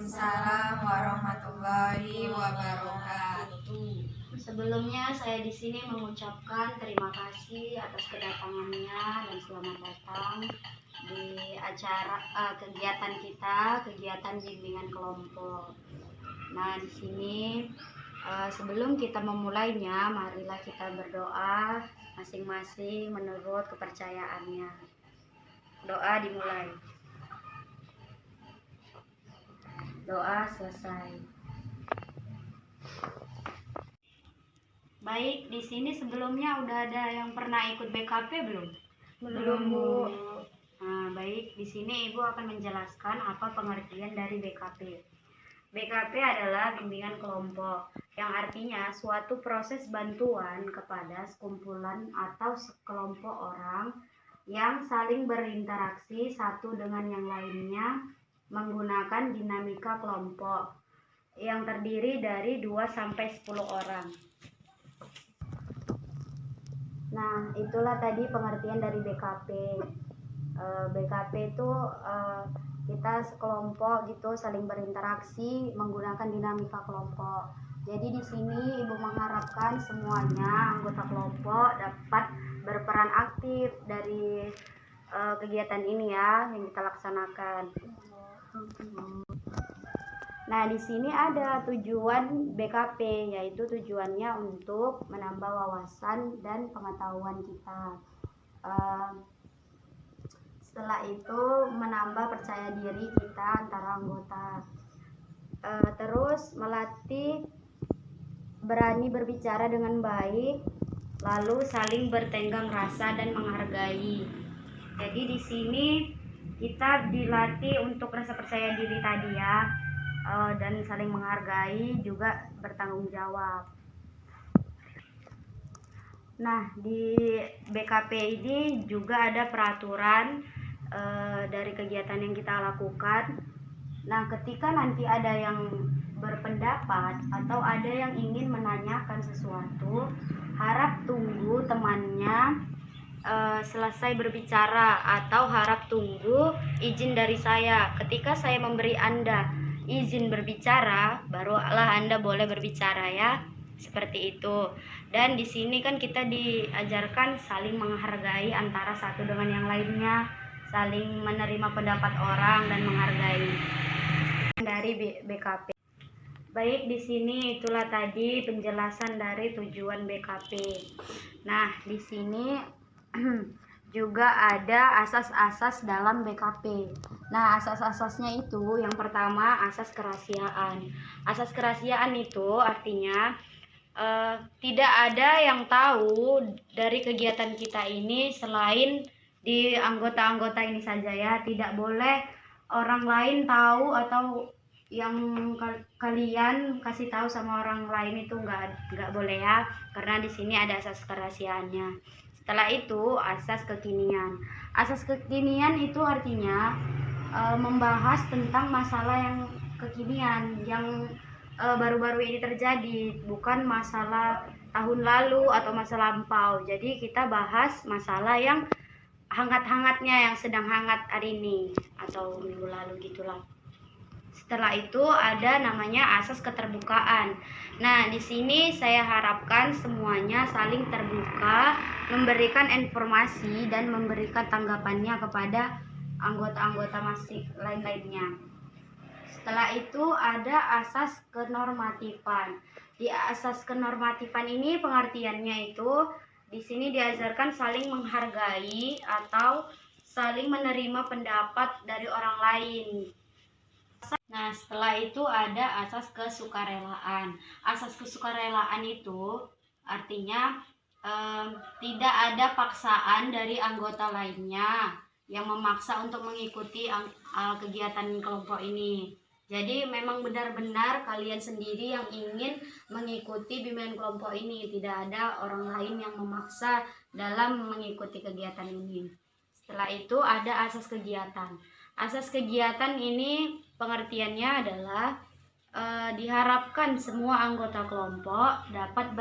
Waalaikumsalam warahmatullahi wabarakatuh. Sebelumnya saya di sini mengucapkan terima kasih atas kedatangannya dan selamat datang di acara kegiatan kita, kegiatan bimbingan kelompok. Nah, di sini sebelum kita memulainya, marilah kita berdoa masing-masing menurut kepercayaannya. Doa dimulai. Doa selesai. Baik, di sini sebelumnya udah ada yang pernah ikut BKP belum? Belum, Bu. Nah, baik, di sini Ibu akan menjelaskan apa pengertian dari BKP. BKP adalah bimbingan kelompok, yang artinya suatu proses bantuan kepada sekumpulan atau sekelompok orang yang saling berinteraksi satu dengan yang lainnya menggunakan dinamika kelompok yang terdiri dari 2-10 orang. Nah, itulah tadi pengertian dari BKP. BKP itu kita sekelompok gitu saling berinteraksi menggunakan dinamika kelompok. Jadi di sini Ibu mengharapkan semuanya anggota kelompok dapat berperan aktif dari kegiatan ini ya yang kita laksanakan. Nah, di sini ada tujuan BKP, yaitu tujuannya untuk menambah wawasan dan pengetahuan kita. Setelah itu menambah percaya diri kita antara anggota. Terus melatih berani berbicara dengan baik, lalu saling bertenggang rasa dan menghargai. Jadi di sini kita dilatih untuk rasa percaya diri tadi ya, dan saling menghargai, juga bertanggung jawab. Nah, di BKP ini juga ada peraturan dari kegiatan yang kita lakukan. Nah, ketika nanti ada yang berpendapat atau ada yang ingin menanyakan sesuatu, harap tunggu temannya selesai berbicara atau harap tunggu izin dari saya. Ketika saya memberi Anda izin berbicara, barulah Anda boleh berbicara ya. Seperti itu. Dan di sini kan kita diajarkan saling menghargai antara satu dengan yang lainnya, saling menerima pendapat orang dan menghargai dari BKP. Baik, di sini itulah tadi penjelasan dari tujuan BKP. Nah, di sini juga ada asas-asas dalam BKP. Nah, asas-asasnya itu yang pertama asas kerahasiaan. Asas kerahasiaan itu artinya tidak ada yang tahu dari kegiatan kita ini selain di anggota-anggota ini saja ya. Tidak boleh orang lain tahu atau yang kalian kasih tahu sama orang lain itu nggak boleh ya, karena di sini ada asas kerahasiaannya. Setelah itu asas kekinian. Asas kekinian itu artinya membahas tentang masalah yang kekinian yang baru-baru ini terjadi, bukan masalah tahun lalu atau masa lampau. Jadi kita bahas masalah yang hangat-hangatnya, yang sedang hangat hari ini atau minggu lalu gitulah. Setelah itu ada namanya asas keterbukaan. Nah, di sini saya harapkan semuanya saling terbuka, memberikan informasi dan memberikan tanggapannya kepada anggota-anggota masih lain-lainnya. Setelah itu ada asas kenormatifan. Di asas kenormatifan ini pengertiannya itu di sini diajarkan saling menghargai atau saling menerima pendapat dari orang lain. Nah, setelah itu ada asas kesukarelaan. Asas kesukarelaan itu artinya tidak ada paksaan dari anggota lainnya yang memaksa untuk mengikuti kegiatan kelompok ini. Jadi memang benar-benar kalian sendiri yang ingin mengikuti bimbingan kelompok ini. Tidak ada orang lain yang memaksa dalam mengikuti kegiatan ini. Setelah itu ada asas kegiatan. Asas kegiatan ini pengertiannya adalah diharapkan semua anggota kelompok dapat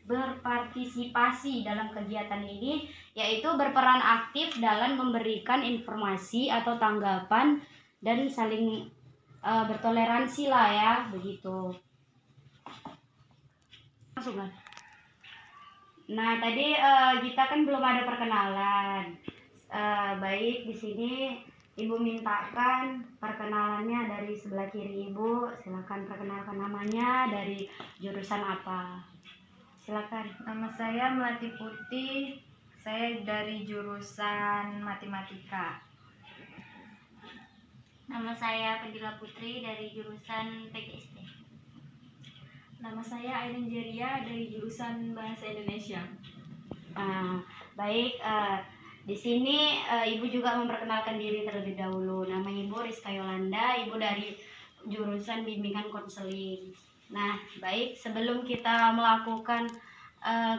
berpartisipasi dalam kegiatan ini, yaitu berperan aktif dalam memberikan informasi atau tanggapan dan saling bertoleransi lah ya, begitu. Masukkan. Nah, tadi kita kan belum ada perkenalan. Baik, di sini Ibu mintakan perkenalannya dari sebelah kiri Ibu. Silakan perkenalkan namanya, dari jurusan apa. Silakan. Nama saya Melati Putih. Saya dari jurusan Matematika. Nama saya Pendila Putri dari jurusan PGSD. Nama saya Aiden Jeria dari jurusan Bahasa Indonesia. Baik, di sini Ibu juga memperkenalkan diri terlebih dahulu. Nama Ibu Rizka Yolanda, Ibu dari jurusan Bimbingan Konseling. Nah, baik, sebelum kita melakukan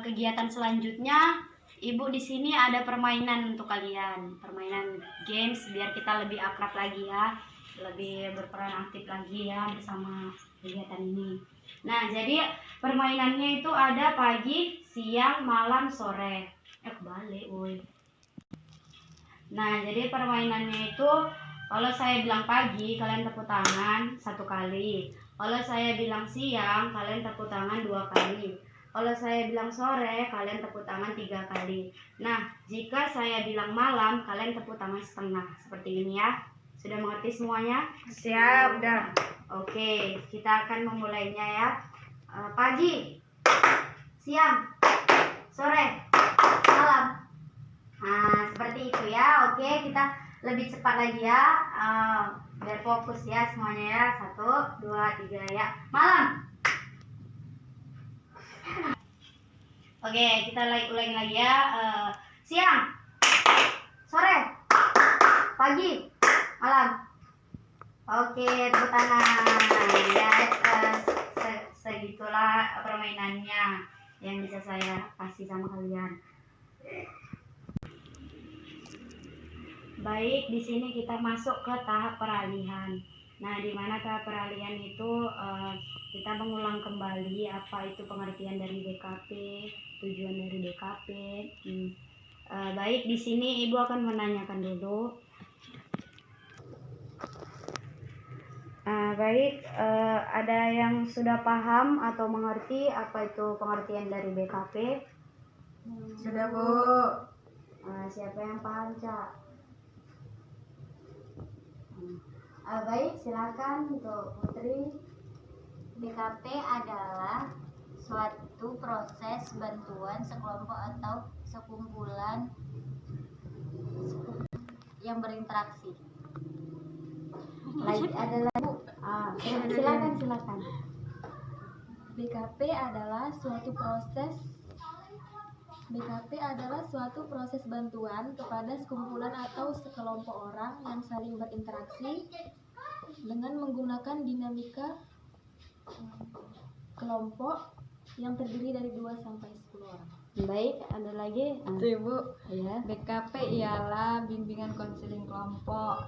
kegiatan selanjutnya, Ibu di sini ada permainan untuk kalian, permainan games biar kita lebih akrab lagi ya, lebih berperan aktif lagi ya bersama kegiatan ini. Nah, jadi permainannya itu ada pagi, siang, malam, sore. Kebalik, woi. Nah, jadi permainannya itu kalau saya bilang pagi, kalian tepuk tangan 1 kali. Kalau saya bilang siang, kalian tepuk tangan 2 kali. Kalau saya bilang sore, kalian tepuk tangan 3 kali. Nah, jika saya bilang malam, kalian tepuk tangan setengah. Seperti ini ya. Sudah mengerti semuanya? Siap, udah. Oke, kita akan memulainya ya. Pagi, siang, sore, malam. Nah, seperti itu ya. Oke, kita lebih cepat lagi ya. Biar fokus ya semuanya ya. 1, 2, 3 ya. Malam. Oke, kita ulangi lagi ya. Siang, sore, pagi, malam. Oke, tepuk tangan. Ya, segitulah permainannya yang bisa saya kasih sama kalian. Baik, di sini kita masuk ke tahap peralihan. Nah, di mana tahap peralihan itu kita mengulang kembali apa itu pengertian dari BKP, tujuan dari BKP. Baik, di sini Ibu akan menanyakan dulu. Baik, ada yang sudah paham atau mengerti apa itu pengertian dari BKP? Sudah, Bu. Siapa yang paham, Cak? Baik, silakan untuk Putri. BKP adalah suatu proses bantuan sekelompok atau sekumpulan yang berinteraksi. Lagi ada lagi. Silakan. BKP adalah suatu proses bantuan kepada sekumpulan atau sekelompok orang yang saling berinteraksi dengan menggunakan dinamika kelompok yang terdiri dari 2 sampai 10 orang. Baik, ada lagi? Bu. Ya. BKP ialah bimbingan konseling kelompok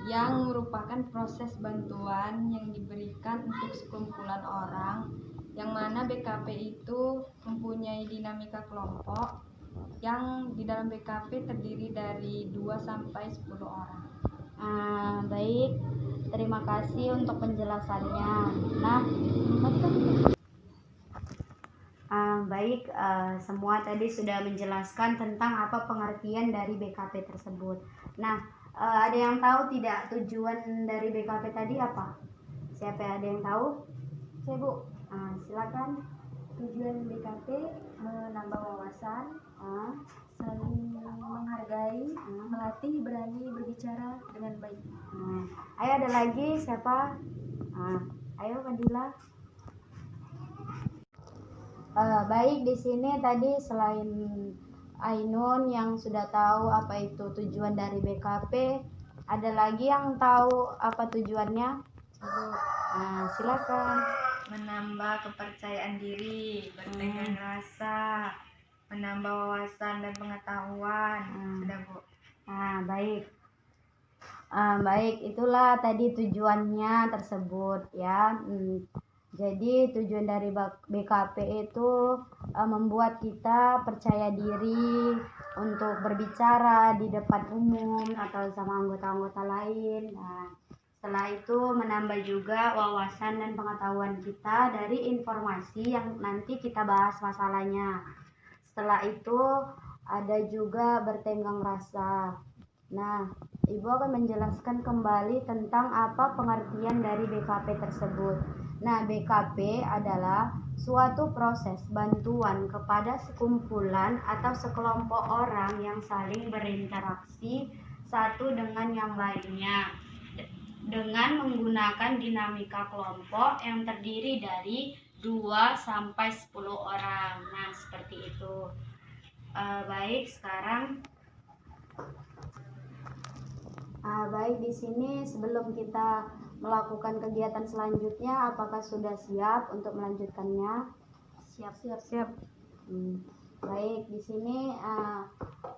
yang merupakan proses bantuan yang diberikan untuk sekumpulan orang, yang mana BKP itu mempunyai dinamika kelompok yang di dalam BKP terdiri dari 2 sampai 10 orang. Baik, terima kasih untuk penjelasannya. Nah, baik, semua tadi sudah menjelaskan tentang apa pengertian dari BKP tersebut. Nah, ada yang tahu tidak tujuan dari BKP tadi apa? Siapa ada yang tahu? Saya, Bu. Silakan. Tujuan BKP menambah wawasan, saling menghargai, melatih berani berbicara dengan baik. Ayo, ada lagi siapa? Ayo, Fadila. Baik, di sini tadi selain Ainun yang sudah tahu apa itu tujuan dari BKP, ada lagi yang tahu apa tujuannya? Silakan. Menambah kepercayaan diri, bertenggang rasa, menambah wawasan dan pengetahuan. Sudah, Bu. Baik. Baik, itulah tadi tujuannya tersebut ya. Jadi tujuan dari BKP itu membuat kita percaya diri untuk berbicara di depan umum atau sama anggota-anggota lain. Nah, Setelah itu menambah juga wawasan dan pengetahuan kita dari informasi yang nanti kita bahas masalahnya. Setelah itu ada juga bertenggang rasa. Nah, Ibu akan menjelaskan kembali tentang apa pengertian dari BKP tersebut. Nah, BKP adalah suatu proses bantuan kepada sekumpulan atau sekelompok orang yang saling berinteraksi satu dengan yang lainnya dengan menggunakan dinamika kelompok yang terdiri dari 2 sampai 10 orang. Nah, seperti itu. Baik, sekarang baik, di sini sebelum kita melakukan kegiatan selanjutnya, apakah sudah siap untuk melanjutkannya? Siap. Baik, di sini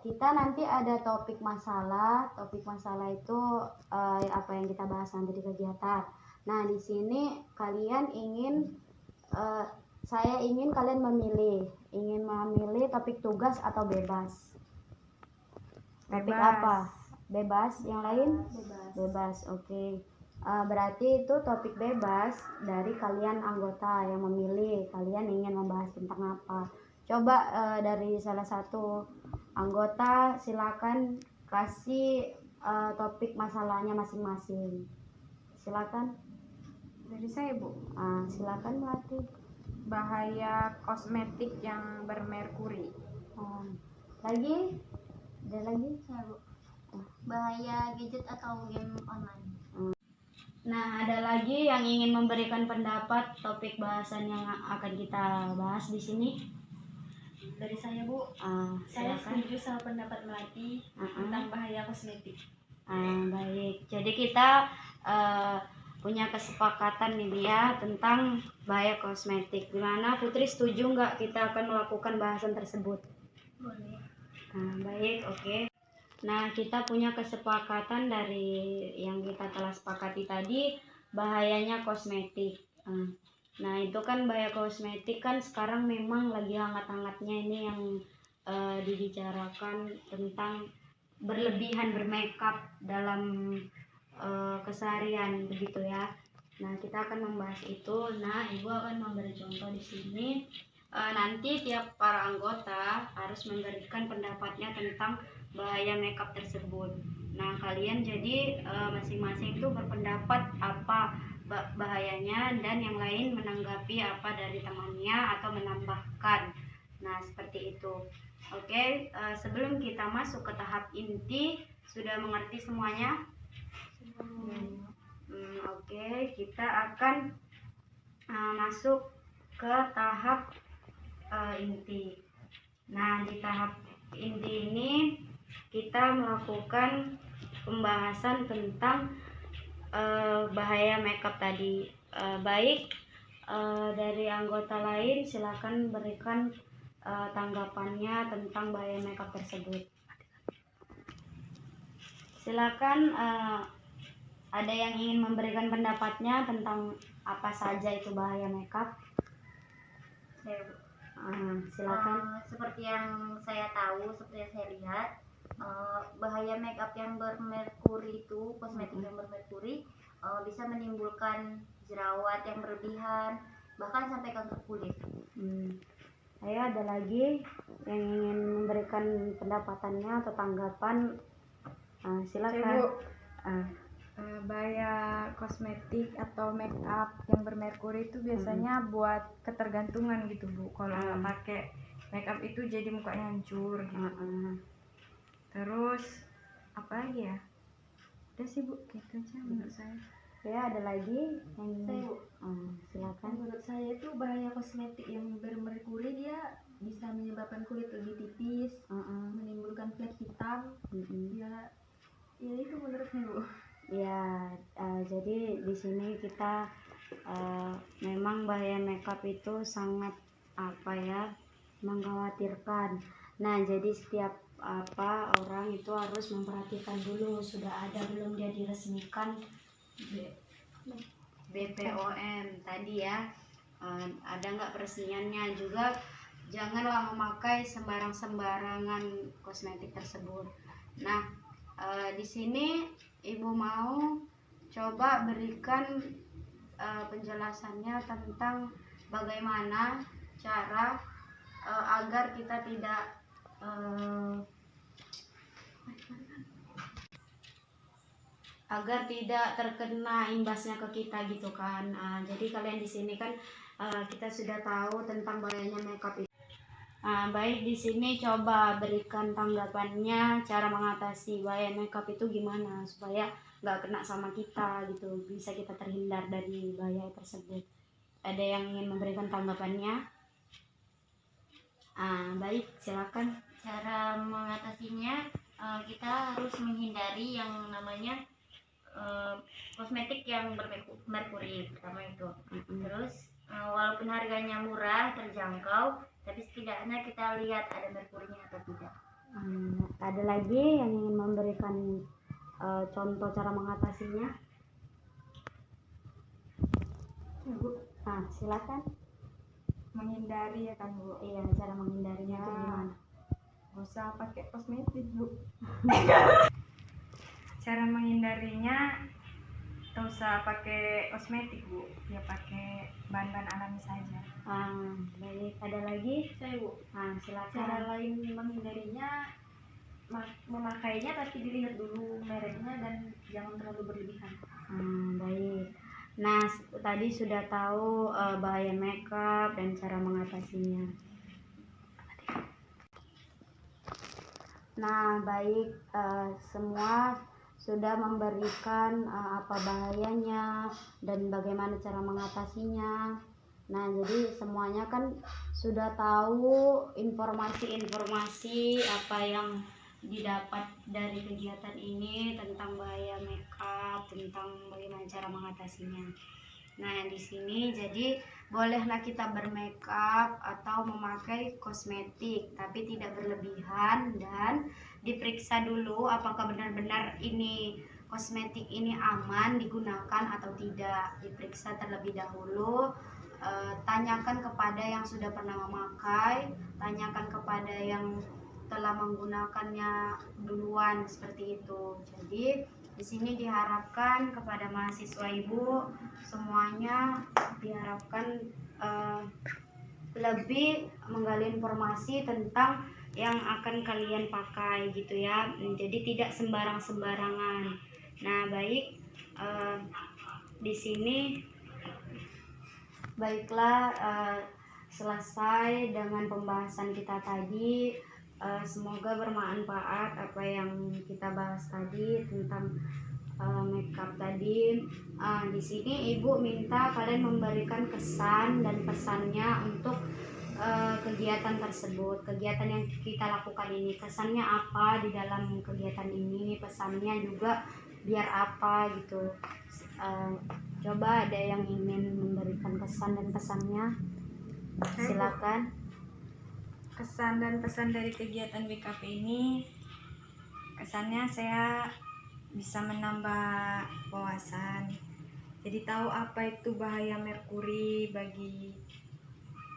kita nanti ada topik masalah. Topik masalah itu apa yang kita bahas nanti di kegiatan. Nah, di sini saya ingin kalian ingin memilih topik tugas atau bebas. Topik apa? Bebas. Yang lain? Bebas. Oke. Berarti itu topik bebas dari kalian anggota yang memilih. Kalian ingin membahas tentang apa? Coba dari salah satu anggota silakan kasih topik masalahnya masing-masing. Silakan. Dari saya, Bu. Silakan Melati. Bahaya kosmetik yang bermerkuri. Lagi? Ada lagi? Saya, Bu. Bahaya gadget atau game online. Nah, ada lagi yang ingin memberikan pendapat topik bahasan yang akan kita bahas di sini? Dari saya, Bu, saya Silakan. setuju sama pendapat Melati tentang bahaya kosmetik. Baik, jadi kita punya kesepakatan nih ya tentang bahaya kosmetik. Gimana Putri, setuju nggak kita akan melakukan bahasan tersebut? Boleh. Baik, oke. Nah, kita punya kesepakatan dari yang kita telah sepakati tadi, bahayanya kosmetik. Nah, itu kan bahaya kosmetik kan sekarang memang lagi hangat-hangatnya ini yang dibicarakan tentang berlebihan bermakeup dalam keseharian begitu ya. Nah, kita akan membahas itu. Nah, Ibu akan memberi contoh di sini. Nanti tiap para anggota harus memberikan pendapatnya tentang bahaya makeup tersebut. Nah, kalian jadi masing-masing itu berpendapat apa bahayanya dan yang lain menanggapi apa dari temannya atau menambahkan. Nah, seperti itu. Oke, sebelum kita masuk ke tahap inti, sudah mengerti semuanya? Oke, kita akan masuk ke tahap inti. Nah, di tahap inti ini kita melakukan pembahasan tentang bahaya makeup tadi. Baik, dari anggota lain silakan berikan tanggapannya tentang bahaya makeup tersebut. Silakan, ada yang ingin memberikan pendapatnya tentang apa saja itu bahaya makeup? Saya, Bu. Silakan. Seperti yang saya tahu, seperti yang saya lihat, bahaya makeup yang bermerkuri itu, kosmetik yang bermerkuri bisa menimbulkan jerawat yang berlebihan, bahkan sampai kanker kulit. Ayo, ada lagi yang ingin memberikan pendapatannya atau tanggapan? Silakan. Bahaya kosmetik atau make up yang bermerkuri itu biasanya buat ketergantungan gitu, Bu. Kalau nggak pakai make up itu jadi mukanya hancur gitu. Terus apa lagi ya? Udah sih, Bu, gitu aja menurut saya. Ya, ada lagi yang Saya, Bu. silakan. Menurut saya itu bahaya kosmetik yang bermerkuri, dia bisa menyebabkan kulit lebih tipis, menimbulkan flek hitam. Ya itu menurut saya, Bu. Ya, jadi di sini kita memang bahaya makeup itu sangat mengkhawatirkan. Nah, jadi setiap orang itu harus memperhatikan dulu sudah ada belum dia diresmikan BPOM tadi ya, ada nggak peresmiannya. Juga janganlah memakai sembarangan kosmetik tersebut. Nah, di sini Ibu mau coba berikan penjelasannya tentang bagaimana cara agar kita tidak terkena imbasnya ke kita gitu kan. Jadi kalian di sini kan kita sudah tahu tentang bahayanya makeup itu. Baik, di sini coba berikan tanggapannya cara mengatasi bahaya makeup itu gimana supaya nggak kena sama kita gitu, bisa kita terhindar dari bahaya tersebut. Ada yang ingin memberikan tanggapannya? Baik, silakan. Cara mengatasinya, kita harus menghindari yang namanya kosmetik yang bermerkuri, pertama itu. Terus walaupun harganya murah, terjangkau, tapi setidaknya kita lihat ada merkurinya atau tidak. Ada lagi yang ingin memberikan contoh cara mengatasinya? Bu, Silakan. menghindari ya kan Bu. Iya, cara menghindarinya itu gimana? Nggak usah pakai kosmetik Bu. Cara menghindarinya nggak usah pakai kosmetik Bu, ya pakai bahan-bahan alami saja. Baik, ada lagi? Saya Bu, Silakan. cara lain menghindarinya memakainya tapi dilihat dulu mereknya dan jangan terlalu berlebihan. Baik. Nah, tadi sudah tahu bahaya makeup dan cara mengatasinya. Nah, baik, semua sudah memberikan apa bahayanya dan bagaimana cara mengatasinya. Nah, jadi semuanya kan sudah tahu informasi-informasi apa yang didapat dari kegiatan ini tentang bahaya makeup, tentang bagaimana cara mengatasinya. Nah, di sini jadi bolehlah kita bermakeup atau memakai kosmetik, tapi tidak berlebihan dan diperiksa dulu apakah benar-benar ini kosmetik ini aman digunakan atau tidak. Diperiksa terlebih dahulu. Tanyakan kepada yang sudah pernah memakai, tanyakan kepada yang telah menggunakannya duluan, seperti itu. Jadi di sini diharapkan kepada mahasiswa Ibu semuanya diharapkan lebih menggali informasi tentang yang akan kalian pakai gitu ya. Jadi tidak sembarangan. Nah, baik, di sini baiklah, selesai dengan pembahasan kita tadi. Semoga bermanfaat apa yang kita bahas tadi tentang makeup tadi. Di sini Ibu minta kalian memberikan kesan dan pesannya untuk kegiatan tersebut, kegiatan yang kita lakukan ini. Kesannya apa di dalam kegiatan ini, pesannya juga biar apa gitu. Coba ada yang ingin memberikan kesan dan pesannya, silakan. Kesan dan pesan dari kegiatan BKP ini, kesannya saya bisa menambah wawasan, jadi tahu apa itu bahaya merkuri bagi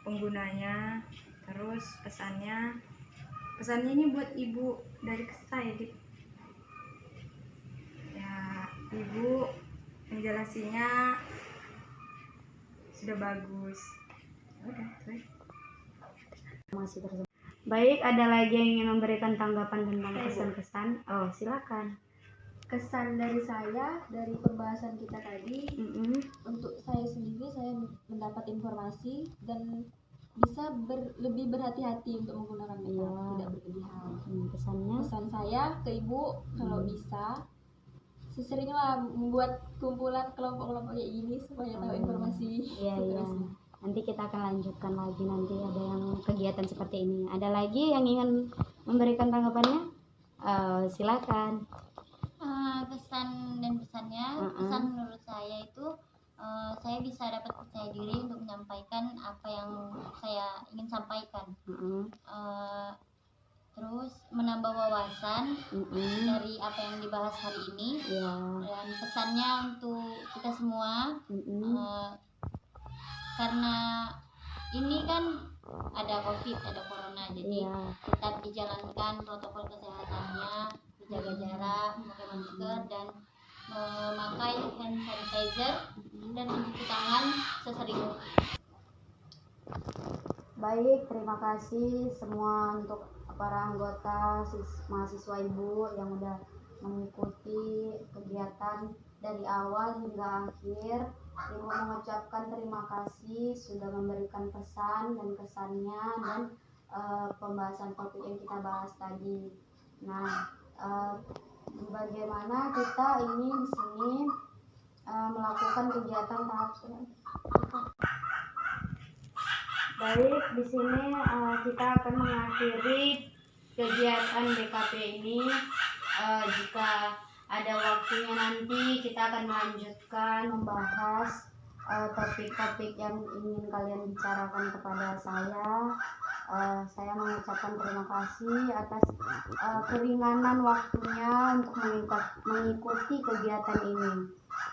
penggunanya. Terus pesannya ini buat Ibu dari saya, ya Ibu menjelasinya sudah bagus. Udah, Masih tersebut. Baik, ada lagi yang ingin memberikan tanggapan tentang kesan-kesan? Silakan. Kesan dari saya dari pembahasan kita tadi, untuk saya sendiri, saya mendapat informasi dan bisa lebih berhati-hati untuk menggunakan makeup, tidak berlebihan. Kesannya? Pesan saya ke Ibu, kalau bisa seseringlah membuat kumpulan kelompok-kelompok kayak gini supaya tahu informasi. Iya. Nanti kita akan lanjutkan lagi, nanti ada yang kegiatan seperti ini. Ada lagi yang ingin memberikan tanggapannya? Silakan. Pesan dan pesannya, pesan menurut saya itu saya bisa dapat percaya diri untuk menyampaikan apa yang saya ingin sampaikan. Terus menambah wawasan dari apa yang dibahas hari ini. Dan pesannya untuk kita semua, karena ini kan ada COVID, ada corona, jadi tetap dijalankan protokol kesehatannya, menjaga jarak, memakai masker, dan memakai hand sanitizer dan mencuci tangan sesering mungkin. Baik, terima kasih semua untuk para anggota mahasiswa Ibu yang udah mengikuti kegiatan dari awal hingga akhir. Ibu mengucapkan terima kasih sudah memberikan pesan dan kesannya dan pembahasan topik yang kita bahas tadi. Nah, bagaimana kita ini di sini melakukan kegiatan tahap baik. Di sini kita akan mengakhiri kegiatan BKP ini. Jika ada waktunya nanti kita akan melanjutkan membahas topik-topik yang ingin kalian bicarakan kepada saya. Saya mengucapkan terima kasih atas keringanan waktunya untuk mengikuti kegiatan ini.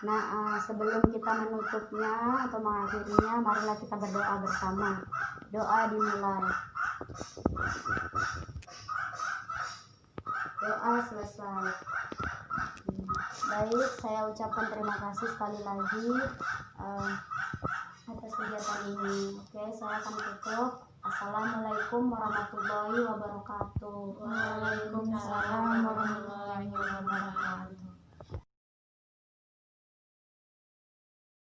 Nah, sebelum kita menutupnya atau mengakhirinya, marilah kita berdoa bersama. Doa dimulai. Doa selesai. Baik, saya ucapkan terima kasih sekali lagi atas kegiatan ini. Oke, saya akan tutup. Assalamualaikum warahmatullahi wabarakatuh. Waalaikumsalam warahmatullahi wabarakatuh.